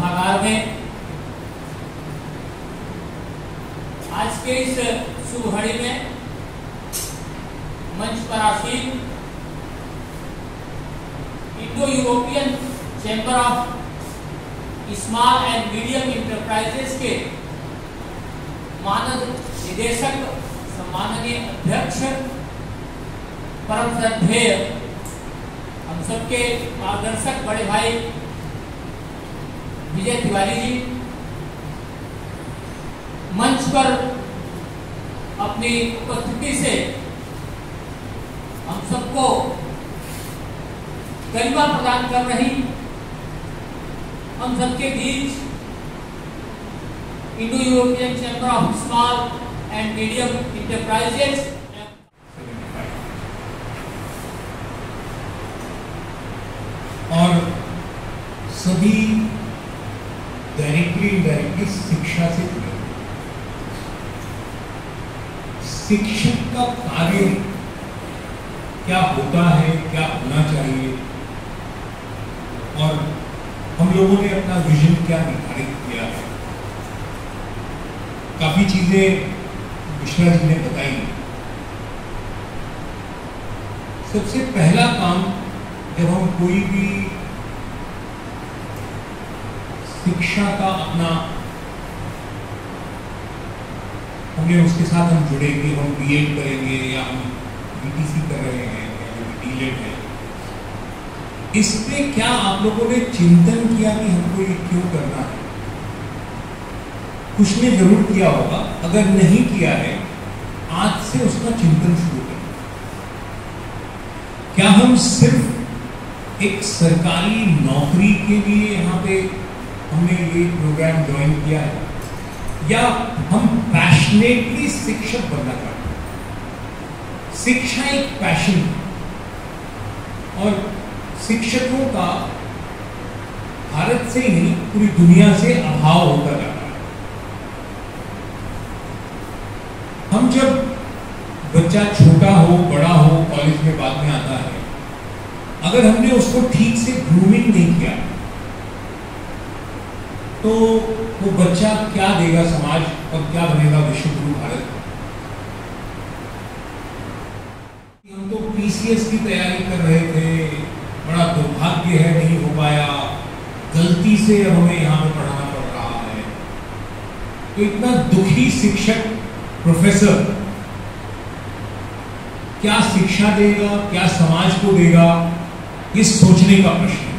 सभागार में आज के इस शुभ घड़ी में मंच पर आसीन Indo European chamber of small and medium enterprises के मानद निदेशक, सम्माननीय अध्यक्ष, परम श्रद्धेय हम सबके मार्गदर्शक बड़े भाई विजय तिवारी जी, मंच पर अपनी उपस्थिति से हम सबको गरिमा प्रदान कर रही हम सबके बीच Indo European chamber of small and medium enterprises और सभी डायरेक्टली इनडायरेक्टली शिक्षा से जुड़े। शिक्षक का कार्य क्या होता है, क्या होना चाहिए, और हम लोगों ने अपना विजन क्या निर्धारित किया है, काफी चीजें मिश्रा जी ने बताई। सबसे पहला काम, जब हम कोई भी शिक्षा का अपना हमने उसके साथ हम जुड़ेंगे, हम बीएड करेंगे या हम बीटीसी कर रहे हैं या डीलेड है, इस पे क्या आप लोगों ने चिंतन किया कि हमको ये क्यों करना है? कुछ ने जरूर किया होगा, अगर नहीं किया है आज से उसका चिंतन शुरू करें। क्या हम सिर्फ एक सरकारी नौकरी के लिए यहाँ पे हमने ये प्रोग्राम ज्वाइन किया है, या हम पैशनेटली शिक्षक बनना चाहते हैं? शिक्षा एक पैशन है और शिक्षकों का भारत से ही नहीं पूरी दुनिया से अभाव होता जा रहा है। हम जब बच्चा छोटा हो, बड़ा हो, कॉलेज में बाद में आता है, अगर हमने उसको ठीक से ग्रूमिंग नहीं किया तो वो बच्चा क्या देगा समाज और क्या बनेगा विश्व गुरु भारत। हम तो पीसीएस की तैयारी कर रहे थे, बड़ा दुर्भाग्य है नहीं हो पाया, गलती से हमें यहाँ पे पढ़ाना पड़ रहा है। तो इतना दुखी शिक्षक, प्रोफेसर क्या शिक्षा देगा, क्या समाज को देगा, इस सोचने का प्रश्न है।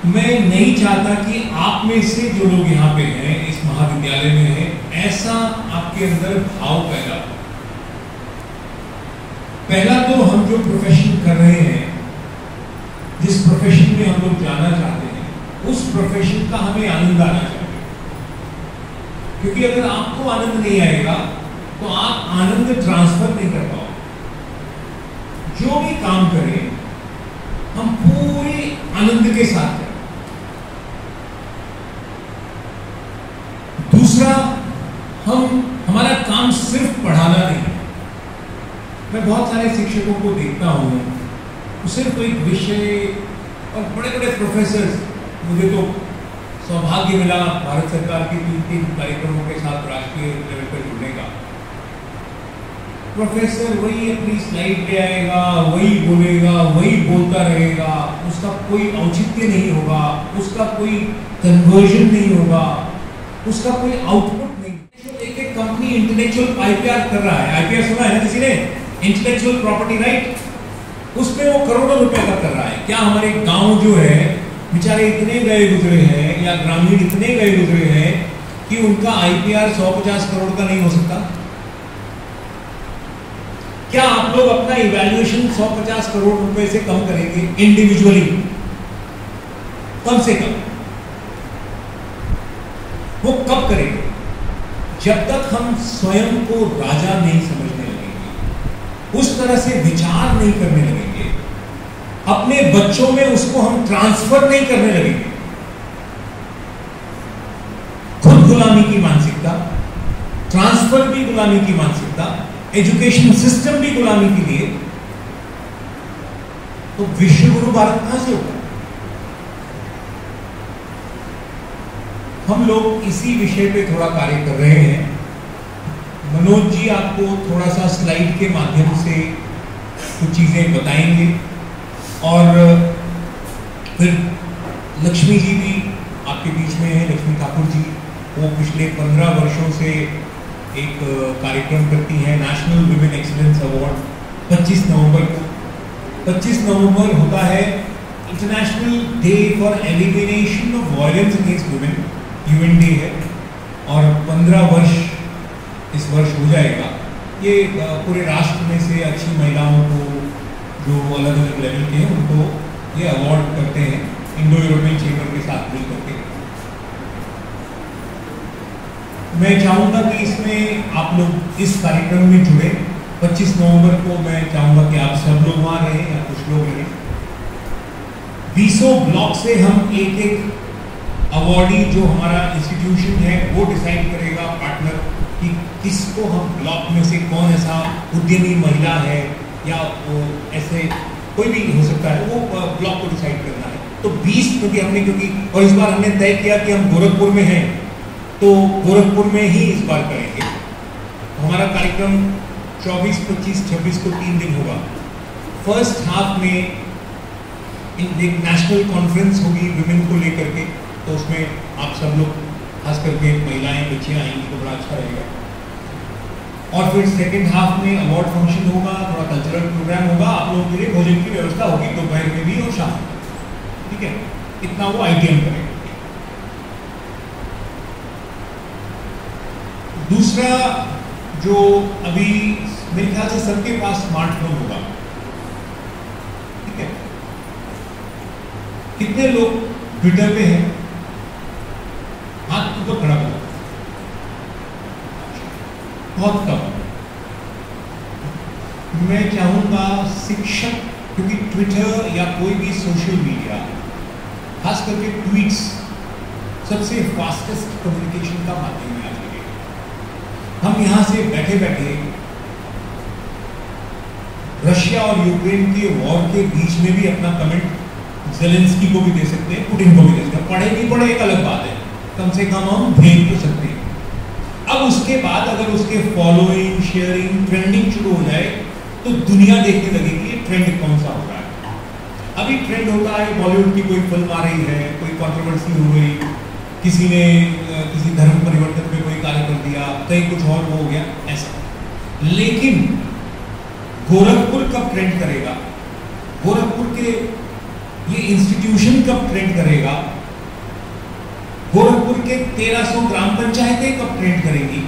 मैं नहीं चाहता कि आप में से जो लोग यहाँ पे हैं, इस महाविद्यालय में हैं, ऐसा आपके अंदर भाव पैदा हो। पहला तो हम जो प्रोफेशन कर रहे हैं, जिस प्रोफेशन में हम लोग जाना चाहते हैं, उस प्रोफेशन का हमें आनंद आना चाहिए। क्योंकि अगर आपको आनंद नहीं आएगा तो आप आनंद ट्रांसफर नहीं कर पाओगे। जो भी काम करें हम पूरे आनंद के साथ करें। दूसरा, हमारा काम सिर्फ पढ़ाना नहीं है। मैं बहुत सारे शिक्षकों को देखता हूँ, तो सिर्फ एक विषय और बड़े बड़े प्रोफेसर, मुझे तो सौभाग्य मिला भारत सरकार के 3 कार्यक्रमों के साथ राष्ट्रीय लेवल पर जुड़ने का। प्रोफेसर वही अपनी स्लाइड ले आएगा, वही बोलेगा, वही बोलता रहेगा, उसका कोई औचित्य नहीं होगा, उसका कोई कन्वर्जन नहीं होगा, उसका कोई आउटपुट नहीं। एक एक कंपनी इंटेलेक्चुअल आईपीआर कर रहा है। आईपीआर सुना है ना किसी ने? Intellectual property right. उसमें वो करोड़ों रुपए का कर रहा है। क्या हमारे गांव जो है बेचारे इतने गए गुजरे हैं, या ग्रामीण इतने गए गुजरे हैं कि उनका आईपीआर 150 करोड़ का नहीं हो सकता? क्या आप लोग अपना इवैल्यूएशन 150 करोड़ रुपए से कम करेंगे इंडिविजुअली? कम से कम वो कब करेंगे? जब तक हम स्वयं को राजा नहीं समझने लगेंगे, उस तरह से विचार नहीं करने लगेंगे, अपने बच्चों में उसको हम ट्रांसफर नहीं करने लगेंगे। खुद गुलामी की मानसिकता, ट्रांसफर भी गुलामी की मानसिकता, एजुकेशन सिस्टम भी गुलामी के लिए, तो विश्व गुरु भारत कहां से होगा? हम लोग इसी विषय पे थोड़ा कार्य कर रहे हैं। मनोज जी आपको थोड़ा सा स्लाइड के माध्यम से कुछ चीज़ें बताएंगे और फिर लक्ष्मी जी भी आपके बीच में है। लक्ष्मी ठाकुर जी वो पिछले 15 वर्षों से एक कार्यक्रम करती हैं, नेशनल वुमेन एक्सीलेंस अवार्ड 25 नवंबर को। 25 नवंबर होता है international day for elimination of violence against women, UN day है, और 15 वर्ष इस वर्ष हो जाएगा। ये पूरे राष्ट्र में से अच्छी महिलाओं को जो अलग अलग लेवल के हैं उनको ये अवार्ड करते हैं इंडो यूरोपियन चेंबर के साथ मिल करके। मैं चाहूँगा कि इसमें आप लोग इस कार्यक्रम में जुड़े। 25 नवंबर को मैं चाहूँगा कि आप सब लोग वहाँ रहें या कुछ लोग रहें। 20 ब्लॉक से हम एक एक अवार्डी जो हमारा इंस्टीट्यूशन है वो डिसाइड करेगा पार्टनर कि किसको हम ब्लॉक में से कौन ऐसा उद्यमी महिला है या वो ऐसे कोई भी हो सकता है, वो ब्लॉक को डिसाइड करना है। तो 20 क्योंकि और इस बार हमने तय किया कि हम गोरखपुर में हैं तो गोरखपुर में ही इस बार करेंगे। हमारा कार्यक्रम 24, 25, 26 को 3 दिन होगा। फर्स्ट हाफ में एक नेशनल कॉन्फ्रेंस होगी विमेन को लेकर के, तो उसमें आप सब लोग खास करके महिलाएं बच्चियां आएंगी तो बड़ा अच्छा रहेगा। और फिर सेकेंड हाफ में अवार्ड फंक्शन होगा, थोड़ा कल्चरल प्रोग्राम होगा, आप लोगों के लिए भोजन की व्यवस्था होगी दोपहर में भी और शाम में, ठीक है। इतना वो आईटीएम करेगा। दूसरा जो अभी मेरे ख्याल से सबके पास स्मार्टफोन होगा, ठीक है। कितने लोग ट्विटर पे हैं? हाथ ऊपर खड़ा करो। बहुत कम। मैं चाहूंगा शिक्षक, क्योंकि ट्विटर या कोई भी सोशल मीडिया खास करके ट्वीट्स सबसे फास्टेस्ट कम्युनिकेशन का माध्यम है आज के लिए। हम यहां से बैठे बैठे रशिया और यूक्रेन के वॉर के बीच में भी अपना कमेंट ज़ेलेंस्की को भी दे सकते हैं, पुतिन को भी दे सकते हैं। पढ़े नहीं पढ़े एक अलग बात है, कम से कम हम भेज तो सकते हैं। अब उसके बाद अगर उसके फॉलोइंग, शेयरिंग, ट्रेंडिंग शुरू हो जाए तो दुनिया देखने लगेगी ये ट्रेंड कौन सा हो रहा है। अभी ट्रेंड होता है बॉलीवुड की कोई फिल्म आ रही है, कोई कंट्रोवर्सी हो गई, किसी ने किसी धर्म परिवर्तन पे कोई कार्य कर दिया, कहीं कुछ और हो गया, ऐसा। लेकिन गोरखपुर कब ट्रेंड करेगा, गोरखपुर के ये इंस्टीट्यूशन कब ट्रेंड करेगा, गोरखपुर के 1300 ग्राम पंचायतें कब ट्रेंड करेंगी,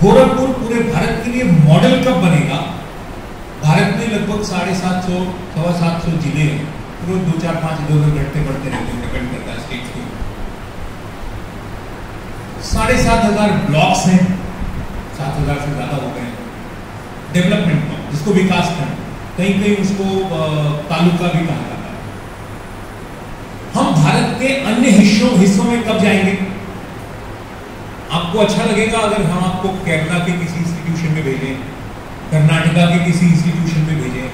गोरखपुर पूरे भारत के लिए मॉडल कब बनेगा। भारत में लगभग 750, 725 जिले हैं, रोज 2, 4, 5 इधर घटते बढ़ते रहते हैं, डिपेंड करता है स्टेट के। 7,500 ब्लॉक्स हैं, 7,000 से ज्यादा हो गए। डेवलपमेंट ब्लॉक जिसको विकास खंड, कहीं कहीं उसको तालुका भी कहा जाता है। हम भारत के अन्य हिस्सों में कब जाएंगे? आपको अच्छा लगेगा अगर हम आपको केरला के किसी इंस्टीट्यूशन में भेजें, कर्नाटका के किसी इंस्टीट्यूशन में भेजें,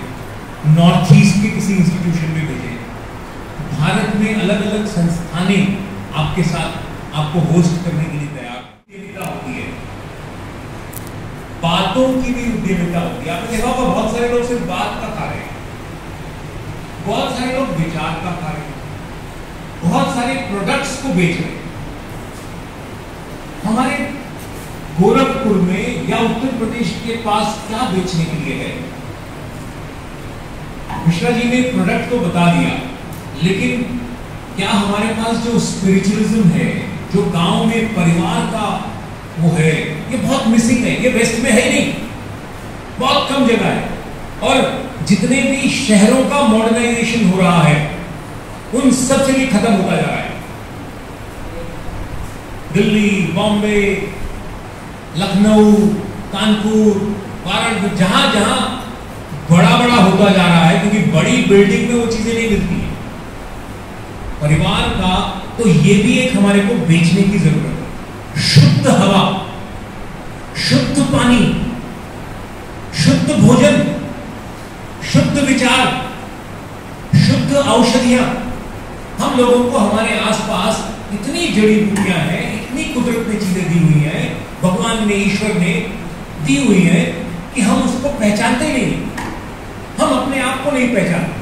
नॉर्थ ईस्ट के किसी इंस्टीट्यूशन में भेजें। भारत में अलग अलग संस्थानें आपके साथ आपको होस्ट करने के लिए तैयार होती है। बातों की भी उद्यमिता होती है। आपने देखा होगा बहुत सारे लोग सिर्फ बात का खा रहे हैं, बहुत सारे लोग विचार का खा रहे हैं, बहुत सारे प्रोडक्ट्स को बेच रहे हैं। हमारे गोरखपुर में या उत्तर प्रदेश के पास क्या बेचने के लिए है? मिश्रा जी ने प्रोडक्ट तो बता दिया, लेकिन क्या हमारे पास जो स्पिरिचुअलिज्म है, जो गांव में परिवार का वो है, ये बहुत मिसिंग है। ये वेस्ट में है ही नहीं, बहुत कम जगह है। और जितने भी शहरों का मॉडर्नाइजेशन हो रहा है उन सब से भी खत्म होता जा रहा है। दिल्ली, बॉम्बे, लखनऊ, कानपुर, वाराणसी, जहां जहां बड़ा बड़ा होता जा रहा है, क्योंकि बड़ी बिल्डिंग में वो चीजें नहीं मिलती है परिवार का, तो ये भी एक हमारे को बेचने की जरूरत है। शुद्ध हवा, शुद्ध पानी, शुद्ध भोजन, शुद्ध विचार, शुद्ध औषधियां हम लोगों को हमारे आसपास इतनी जड़ी बूटियां हैं, इतनी कुदरत ने चीजें दी हुई हैं, भगवान ने, ईश्वर ने दी हुई हैं कि हम उसको पहचानते नहीं, हम अपने आप को नहीं पहचानते।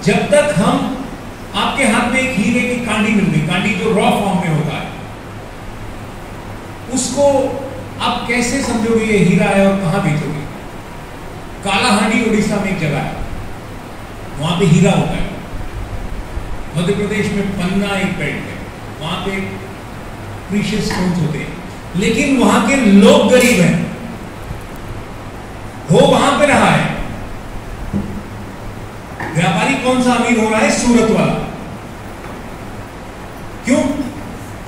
जब तक हम, आपके हाथ में एक हीरे की कांडी मिल गई, कांडी जो रॉ फॉर्म में होता है, उसको आप कैसे समझोगे ये हीरा है और कहां बेचोगे? कालाहांडी उड़ीसा में एक जगह है, वहां पे हीरा होता है। मध्य प्रदेश में पन्ना एक बेल्ट है, वहां पे प्रीशियस स्टोन्स होते हैं, लेकिन वहां के लोग गरीब हैं। हो वहां पे रहा है, व्यापारी कौन सा अमीर हो रहा है? सूरत वाला। क्यों?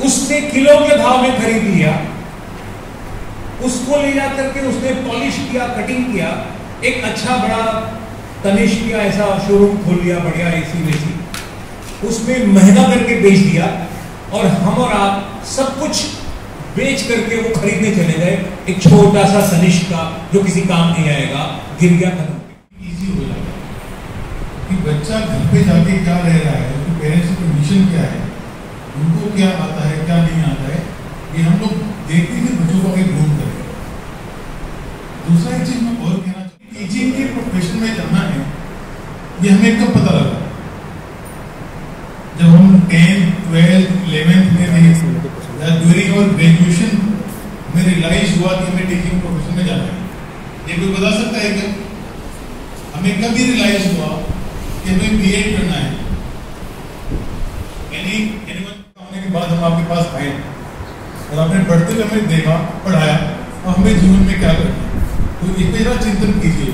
उसने किलो के भाव में खरीद लिया, उसको ले जाकर के उसने पॉलिश किया, कटिंग किया, एक अच्छा बड़ा तनिष्क का ऐसा शोरूम खोल लिया, बढ़िया एसी वेसी, उसमें महंगा करके बेच दिया, और हम और आप सब कुछ बेच करके वो खरीदने चले गए एक छोटा सा तनिष्क का जो किसी काम नहीं आएगा, गिर गया, खत्म। इजी हो जाता है कि बच्चा घर पे जाके क्या रह रहा है, उसके पेरेंट्स की कंडीशन क्या है, उनको क्या आता है क्या नहीं आता है, ये हम लोग देखते हैं बच्चों को आगे ग्रूम करें। दूसरा एक चीज मैं और कहना चाहूँ, टीचिंग के प्रोफेशन में जाना है, ये हमें कब पता लगा? जब हम 10th, 12th, 11th में थे, ड्यूरिंग और ग्रेजुएशन में रियलाइज हुआ कि हमें टीचिंग प्रोफेशन में जाना है। ये कोई बता सकता है क्या? हमें कभी रियलाइज हुआ कि हमें बीएड करना है? होने के बाद हम आपके पास आए और आपने बढ़ते हुए हमें देखा, पढ़ाया और हमें जीवन में क्या करना है, तो इस पे जरा चिंतन कीजिए।